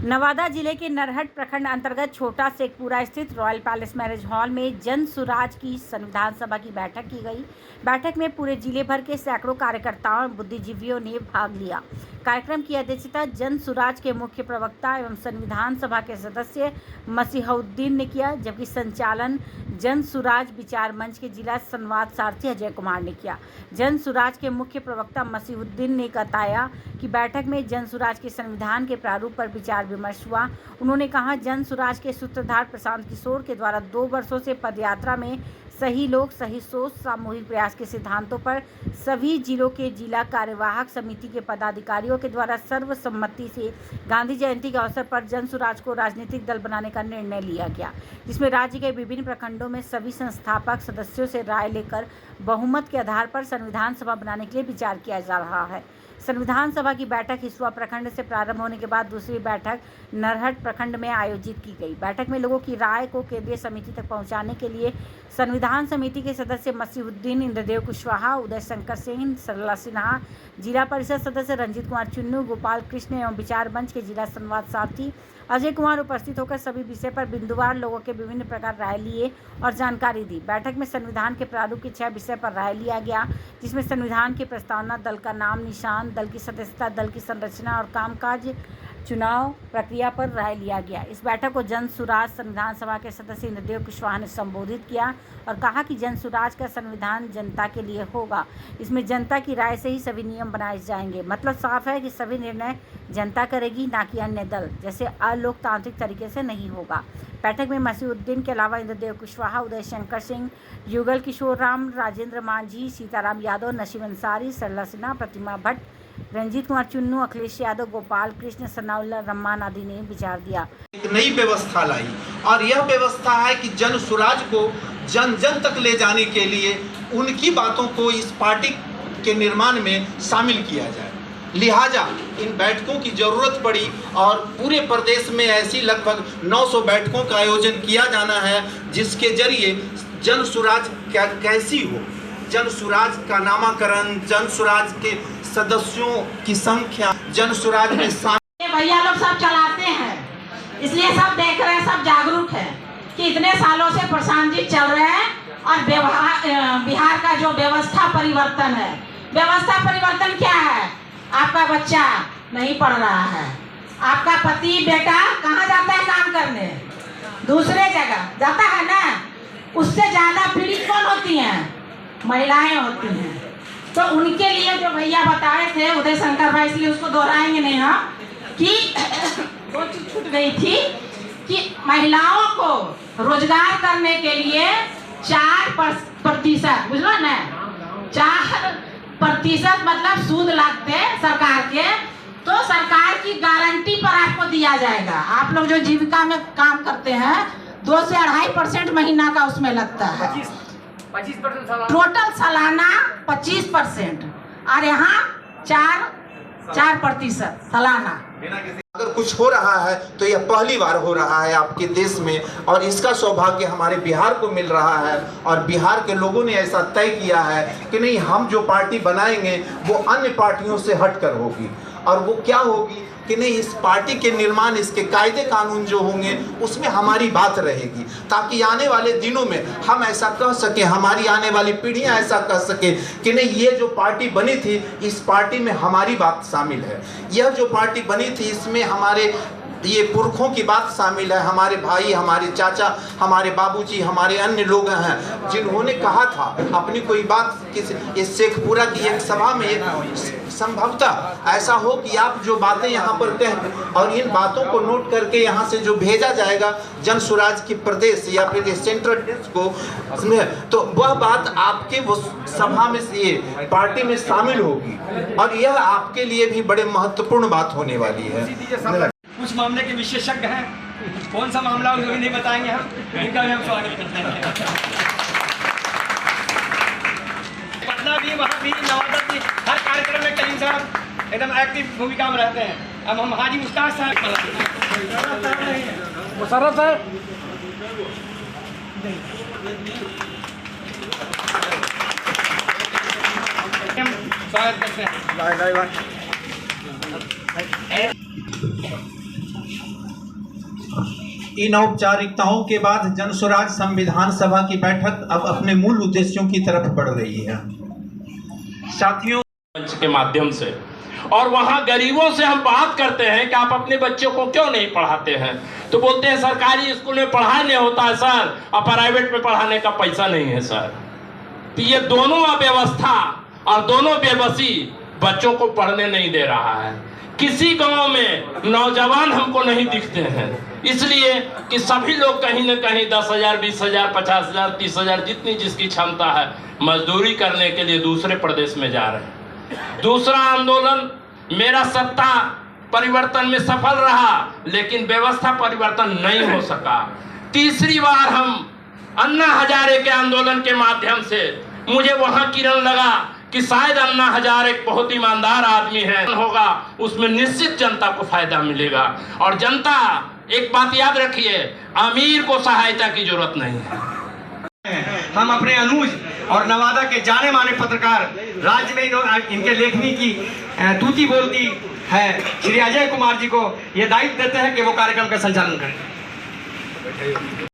नवादा जिले के नरहट प्रखंड अंतर्गत छोटा शेखपुरा स्थित रॉयल पैलेस मैरिज हॉल में जन सुराज की संविधान सभा की बैठक की गई। बैठक में पूरे जिले भर के सैकड़ों कार्यकर्ताओं और बुद्धिजीवियों ने भाग लिया। कार्यक्रम की अध्यक्षता जन सुराज के मुख्य प्रवक्ता एवं संविधान सभा के सदस्य मसीहुद्दीन ने किया, जबकि संचालन जन सुराज विचार मंच के जिला संवाद सारथी अजय कुमार ने किया। जन सुराज के मुख्य प्रवक्ता मसीहुद्दीन ने बताया कि बैठक में जन सुराज के संविधान के प्रारूप पर विचार विमर्श हुआ। उन्होंने कहा, जन सुराज के सूत्रधार प्रशांत किशोर के द्वारा 2 वर्षों से पदयात्रा में सही लोग सही सोच सामूहिक प्रयास के सिद्धांतों पर सभी जिलों के जिला कार्यवाहक समिति के पदाधिकारियों के द्वारा सर्वसम्मति से गांधी जयंती के अवसर पर जन सुराज को राजनीतिक दल बनाने का निर्णय लिया गया, जिसमें राज्य के विभिन्न प्रखंडों में सभी संस्थापक सदस्यों से राय लेकर बहुमत के आधार पर संविधान सभा बनाने के लिए विचार किया जा रहा है। संविधान सभा की बैठक हिसुआ प्रखंड से प्रारंभ होने के बाद दूसरी बैठक नरहट प्रखंड में आयोजित की गई। बैठक में लोगों की राय को केंद्रीय समिति तक पहुंचाने के लिए संविधान समिति के सदस्य मसीहुद्दीन, इंद्रदेव कुशवाहा, उदय शंकर सिंह, सरला सिन्हा, जिला परिषद सदस्य रंजीत कुमार चुन्नू, गोपाल कृष्ण एवं विचार मंच के जिला संवाद सारथी अजय कुमार उपस्थित होकर सभी विषय पर बिंदुवार लोगों के विभिन्न प्रकार राय लिए और जानकारी दी। बैठक में संविधान के प्रारूप के 6 विषय पर राय लिया गया, जिसमें संविधान की प्रस्तावना, दल का नाम निशान, दल की सदस्यता, दल की संरचना और कामकाज, चुनाव प्रक्रिया पर राय लिया गया। इस बैठक को जन सुराज संविधान सभा के सदस्य इंद्रदेव कुशवाहा ने संबोधित किया और कहा कि जन सुराज का संविधान जनता के लिए होगा। इसमें जनता की राय से ही सभी नियम बनाए जाएंगे। मतलब साफ है कि सभी निर्णय जनता करेगी, ना कि अन्य दल जैसे अलोकतांत्रिक तरीके से नहीं होगा। बैठक में मसीहुद्दीन के अलावा इंद्रदेव कुशवाहा, उदय शंकर सिंह, युगल किशोर राम, राजेंद्र मांझी, सीताराम यादव, नसीम अंसारी, सरला सिन्हा, प्रतिमा भट्ट, रंजीत कुमार चुन्नू, अखिलेश यादव, गोपाल कृष्ण, सनाउल्लाह रहमान आदि ने विचार दिया। एक नई व्यवस्था लाई और यह व्यवस्था है कि जन सुराज को जन जन तक ले जाने के लिए उनकी बातों को इस पार्टी के निर्माण में शामिल किया जाए। लिहाजा इन बैठकों की जरूरत पड़ी और पूरे प्रदेश में ऐसी लगभग 900 बैठकों का आयोजन किया जाना है, जिसके जरिए जन सुराज कैसी हो, जन सुराज का नामकरण, जन सुराज के सदस्यों की संख्या, जन सुराज में भैया लोग सब चलाते हैं, इसलिए सब देख रहे हैं, सब जागरूक है कि इतने सालों से प्रशांत जी चल रहे हैं और बिहार का जो व्यवस्था परिवर्तन है, व्यवस्था परिवर्तन क्या है? आपका बच्चा नहीं पढ़ रहा है, आपका पति बेटा कहाँ जाता है काम करने? दूसरे जगह जाता है ना। उससे ज्यादा पीड़ित कौन होती हैं? महिलाएं होती हैं। तो उनके लिए जो भैया बताए थे उदय शंकर भाई, इसलिए उसको दोहराएंगे नहीं हम, कि वो चीज छूट गई थी कि महिलाओं को रोजगार करने के लिए 4% बुझलो ना, 4% मतलब सूद लागते सरकार के, तो सरकार की गारंटी पर आपको दिया जाएगा। आप लोग जो जीविका में काम करते हैं 2 से 2.5% महीना का उसमें लगता है, 25% टोटल सालाना 25% और यहाँ 4% सालाना। अगर कुछ हो रहा है तो यह पहली बार हो रहा है आपके देश में और इसका सौभाग्य हमारे बिहार को मिल रहा है और बिहार के लोगों ने ऐसा तय किया है कि नहीं, हम जो पार्टी बनाएंगे वो अन्य पार्टियों से हटकर होगी। और वो क्या होगी कि नहीं, इस पार्टी के निर्माण, इसके कायदे कानून जो होंगे उसमें हमारी बात रहेगी, ताकि आने वाले दिनों में हम ऐसा कह सकें, हमारी आने वाली पीढ़ियां ऐसा कह सकें कि नहीं, ये जो पार्टी बनी थी इस पार्टी में हमारी बात शामिल है, यह जो पार्टी बनी थी इसमें हमारे ये पुरखों की बात शामिल है, हमारे भाई, हमारे चाचा, हमारे बाबूजी, हमारे अन्य लोग हैं जिन्होंने कहा था अपनी कोई बात इस शेखपुरा की एक सभा में, संभवतः ऐसा हो कि आप जो बातें यहाँ पर कहें और इन बातों को नोट करके यहाँ से जो भेजा जाएगा जन सुराज की प्रदेश या फिर सेंट्रल डेस्क को, तो वह बात आपके वो सभा में से पार्टी में शामिल होगी और यह आपके लिए भी बड़े महत्वपूर्ण बात होने वाली है। कुछ मामले के विशेषज्ञ हैं, कौन सा मामला उनको भी नहीं बताएंगे हम, इनका भी हम स्वागत करते हैं। पटना भी, वहाँ भी, नवादा भी, हर कार्यक्रम में करीम साहब एकदम एक्टिव भूमिका में रहते हैं। अब हम हाजी मुश्ताक साहब मुशर्रफ साहब स्वागत करते हैं। इन औपचारिकताओं के बाद जन स्वराज संविधान सभा की बैठक अब अपने मूल उद्देश्यों की तरफ बढ़ रही है। साथियों, मंच के माध्यम से और वहाँ गरीबों से हम बात करते हैं कि आप अपने बच्चों को क्यों नहीं पढ़ाते हैं, तो बोलते हैं सरकारी स्कूल में पढ़ाई नहीं होता है सर, और प्राइवेट में पढ़ाने का पैसा नहीं है सर। तो ये दोनों अव्यवस्था और दोनों बेबसी बच्चों को पढ़ने नहीं दे रहा है। किसी गांव में नौजवान हमको नहीं दिखते हैं, इसलिए कि सभी लोग कहीं न कहीं 10,000, 20,000, 50,000, 30,000 जितनी जिसकी क्षमता है मजदूरी करने के लिए दूसरे प्रदेश में जा रहे हैं। दूसरा आंदोलन मेरा सत्ता परिवर्तन में सफल रहा, लेकिन व्यवस्था परिवर्तन नहीं हो सका। तीसरी बार हम अन्ना हजारे के आंदोलन के माध्यम से मुझे वहां किरण लगा कि शायद अन्ना हजारे एक बहुत ईमानदार आदमी है, होगा उसमें निश्चित जनता को फायदा मिलेगा। और जनता, एक बात याद रखिए, अमीर को सहायता की जरूरत नहीं है। हम अपने अनुज और नवादा के जाने माने पत्रकार राज्य में इनके लेखनी की तूती बोलती है श्री अजय कुमार जी को ये दायित्व देते हैं कि वो कार्यक्रम का संचालन करें।